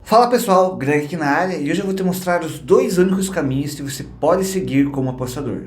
Fala pessoal, Greg aqui na área e hoje eu vou te mostrar os dois únicos caminhos que você pode seguir como apostador.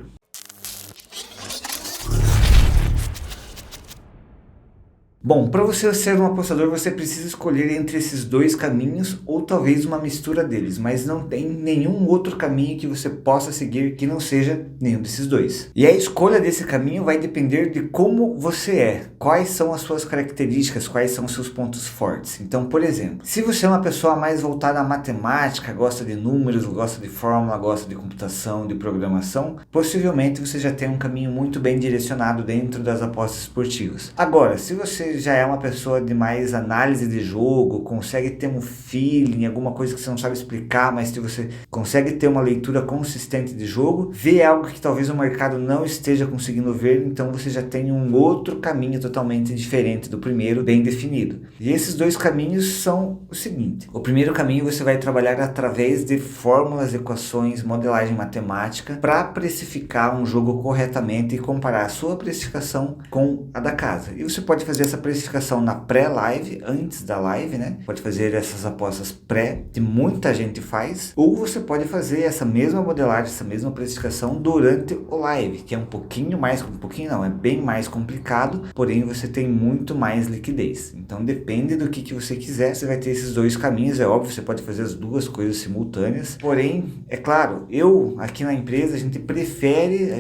Bom, para você ser um apostador, você precisa escolher entre esses dois caminhos ou talvez uma mistura deles, mas não tem nenhum outro caminho que você possa seguir que não seja nenhum desses dois. E a escolha desse caminho vai depender de como você é, quais são as suas características, quais são os seus pontos fortes. Então, por exemplo, se você é uma pessoa mais voltada à matemática, gosta de números, gosta de fórmula, gosta de computação, de programação, possivelmente você já tem um caminho muito bem direcionado dentro das apostas esportivas. Agora, se você já é uma pessoa de mais análise de jogo, consegue ter um feeling, alguma coisa que você não sabe explicar, mas se você consegue ter uma leitura consistente de jogo, vê algo que talvez o mercado não esteja conseguindo ver, então você já tem um outro caminho totalmente diferente do primeiro, bem definido. E esses dois caminhos são o seguinte: o primeiro caminho você vai trabalhar através de fórmulas, equações, modelagem matemática para precificar um jogo corretamente e comparar a sua precificação com a da casa. E você pode fazer essa precificação na pré-live, antes da live, né? Pode fazer essas apostas pré, que muita gente faz, ou você pode fazer essa mesma modelagem, essa mesma precificação durante o live, que é é bem mais complicado, porém você tem muito mais liquidez. Então depende do que você quiser, você vai ter esses dois caminhos, é óbvio, você pode fazer as duas coisas simultâneas, porém, é claro, eu aqui na empresa, a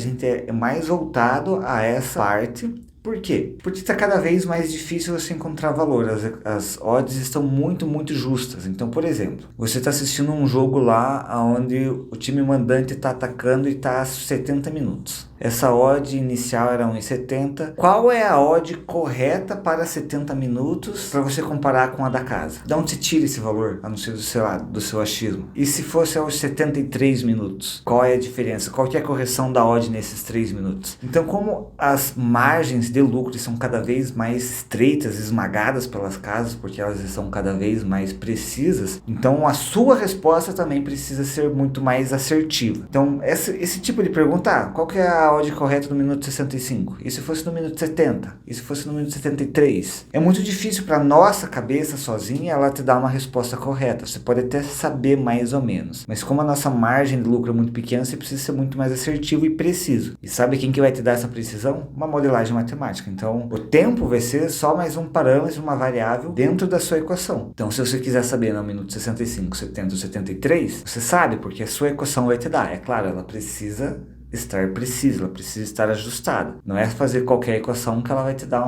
gente é mais voltado a essa parte. Por quê? Porque está cada vez mais difícil você encontrar valor, as odds estão muito justas. Então, por exemplo, você está assistindo um jogo lá onde o time mandante está atacando e está a 70 minutos. Essa odd inicial era 1,70. Qual é a odd correta para 70 minutos para você comparar com a da casa? De onde se tira esse valor, a não ser do seu achismo? E se fosse aos 73 minutos? Qual é a diferença? Qual que é a correção da odd nesses 3 minutos? Então, como as margens de lucro são cada vez mais estreitas, esmagadas pelas casas, porque elas são cada vez mais precisas, então a sua resposta também precisa ser muito mais assertiva. Então, esse tipo de pergunta, qual que é a odd correta no minuto 65? E se fosse no minuto 70? E se fosse no minuto 73? É muito difícil para nossa cabeça sozinha ela te dar uma resposta correta. Você pode até saber mais ou menos, mas como a nossa margem de lucro é muito pequena, você precisa ser muito mais assertivo e preciso. E sabe quem que vai te dar essa precisão? Uma modelagem matemática. Então, o tempo vai ser só mais um parâmetro, uma variável dentro da sua equação. Então, se você quiser saber no minuto 65, 70 ou 73, você sabe, porque a sua equação vai te dar. É claro, ela precisa estar precisa, ela precisa estar ajustada. Não é fazer qualquer equação que ela vai te dar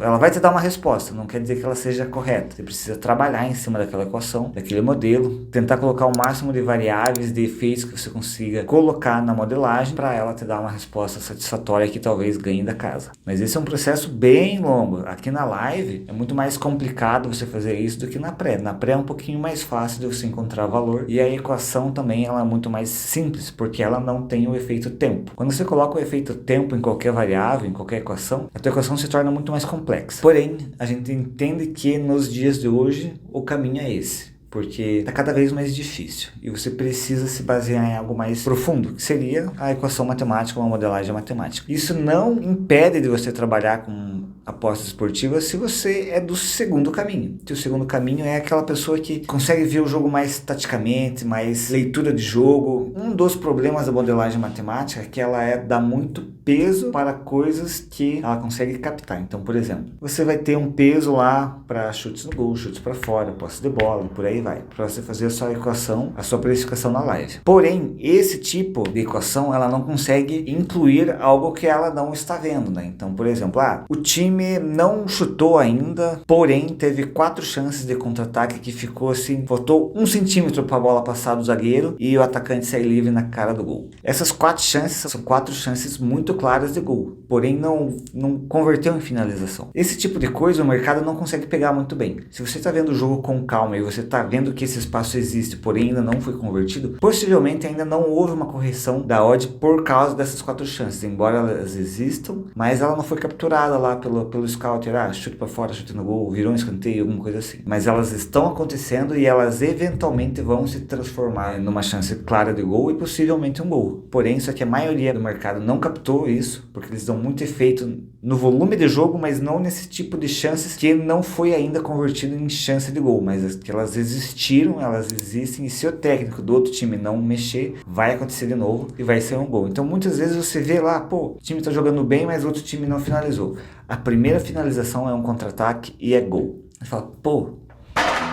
ela vai te dar uma resposta, não quer dizer que ela seja correta. Você precisa trabalhar em cima daquela equação, daquele modelo, tentar colocar o máximo de variáveis, de efeitos que você consiga colocar na modelagem para ela te dar uma resposta satisfatória que talvez ganhe da casa. Mas esse é um processo bem longo. Aqui na live é muito mais complicado você fazer isso do que na pré. Na pré é um pouquinho mais fácil de você encontrar valor e a equação também ela é muito mais simples, porque ela não tem o efeito tempo. Quando você coloca o efeito tempo em qualquer variável, em qualquer equação, a tua equação se torna muito mais complexa. Porém, a gente entende que nos dias de hoje o caminho é esse, porque está cada vez mais difícil e você precisa se basear em algo mais profundo, que seria a equação matemática, uma modelagem matemática. Isso não impede de você trabalhar com apostas esportivas se você é do segundo caminho. O segundo caminho é aquela pessoa que consegue ver o jogo mais taticamente, mais leitura de jogo. Um dos problemas da modelagem matemática é que ela dá muito peso para coisas que ela consegue captar. Então, por exemplo, você vai ter um peso lá para chutes no gol, chutes para fora, posse de bola, por aí vai, para você fazer a sua equação, a sua precificação na live. Porém, esse tipo de equação, ela não consegue incluir algo que ela não está vendo, né? Então, por exemplo, o time não chutou ainda, porém teve 4 chances de contra-ataque que ficou assim, faltou 1 centímetro para a bola passar do zagueiro e o atacante sair livre na cara do gol. Essas 4 chances são 4 chances muito claras de gol, porém não converteu em finalização. Esse tipo de coisa o mercado não consegue pegar muito bem. Se você está vendo o jogo com calma e você está vendo que esse espaço existe, porém ainda não foi convertido, possivelmente ainda não houve uma correção da odd por causa dessas 4 chances, embora elas existam, mas ela não foi capturada lá pelo scouter, chute pra fora, chute no gol, virou um escanteio, alguma coisa assim. Mas elas estão acontecendo e elas eventualmente vão se transformar numa chance clara de gol e possivelmente um gol. Porém, só que a maioria do mercado não captou isso, porque eles dão muito efeito no volume de jogo, mas não nesse tipo de chances que não foi ainda convertido em chance de gol, mas que elas existiram, elas existem, e se o técnico do outro time não mexer, vai acontecer de novo e vai ser um gol. Então muitas vezes você vê lá, o time tá jogando bem, mas o outro time não finalizou. A primeira finalização é um contra-ataque e é gol. Você fala,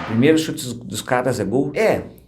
primeiro chute dos caras é gol?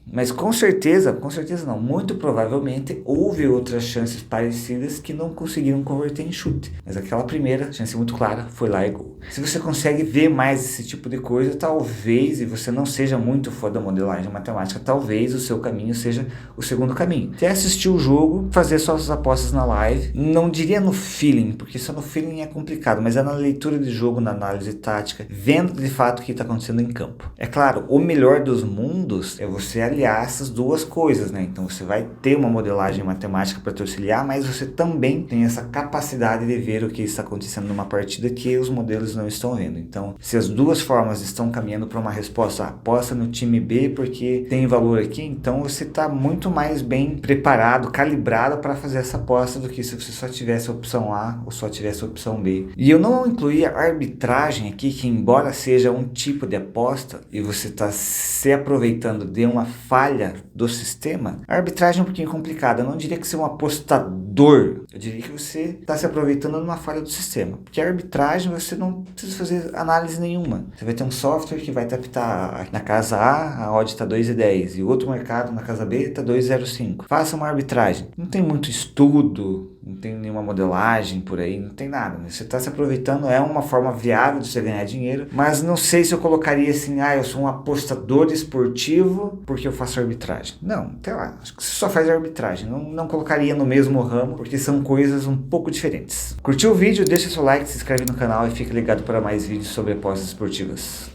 Mas com certeza não, muito provavelmente houve outras chances parecidas que não conseguiram converter em chute. Mas aquela primeira chance muito clara foi lá e gol. Se você consegue ver mais esse tipo de coisa, talvez, e você não seja muito fã da modelagem matemática, talvez o seu caminho seja o segundo caminho. Até assistir o jogo, fazer suas apostas na live, não diria no feeling, porque só no feeling é complicado, mas é na leitura de jogo, na análise tática, vendo de fato o que está acontecendo em campo. É claro, o melhor dos mundos é você aliar essas duas coisas, né? Então você vai ter uma modelagem matemática para te auxiliar, mas você também tem essa capacidade de ver o que está acontecendo numa partida que os modelos não estão vendo. Então, se as duas formas estão caminhando para uma resposta, aposta no time B porque tem valor aqui, então você está muito mais bem preparado, calibrado para fazer essa aposta do que se você só tivesse a opção A ou só tivesse a opção B. E eu não incluí a arbitragem aqui, que embora seja um tipo de aposta e você está se aproveitando de uma falha do sistema, a arbitragem é um pouquinho complicada. Eu não diria que você é um apostador, eu diria que você está se aproveitando de uma falha do sistema, porque a arbitragem você não precisa fazer análise nenhuma. Você vai ter um software que vai te apitar na casa A odd está 2,10 e o outro mercado na casa B está 2,05. Faça uma arbitragem. Não tem muito estudo, não tem nenhuma modelagem por aí, não tem nada, né? Você está se aproveitando, é uma forma viável de você ganhar dinheiro, mas não sei se eu colocaria assim, eu sou um apostador esportivo porque eu faço arbitragem. Não, até lá, acho que você só faz arbitragem, não colocaria no mesmo ramo, porque são coisas um pouco diferentes. Curtiu o vídeo? Deixa seu like, se inscreve no canal e fica ligado para mais vídeos sobre apostas esportivas.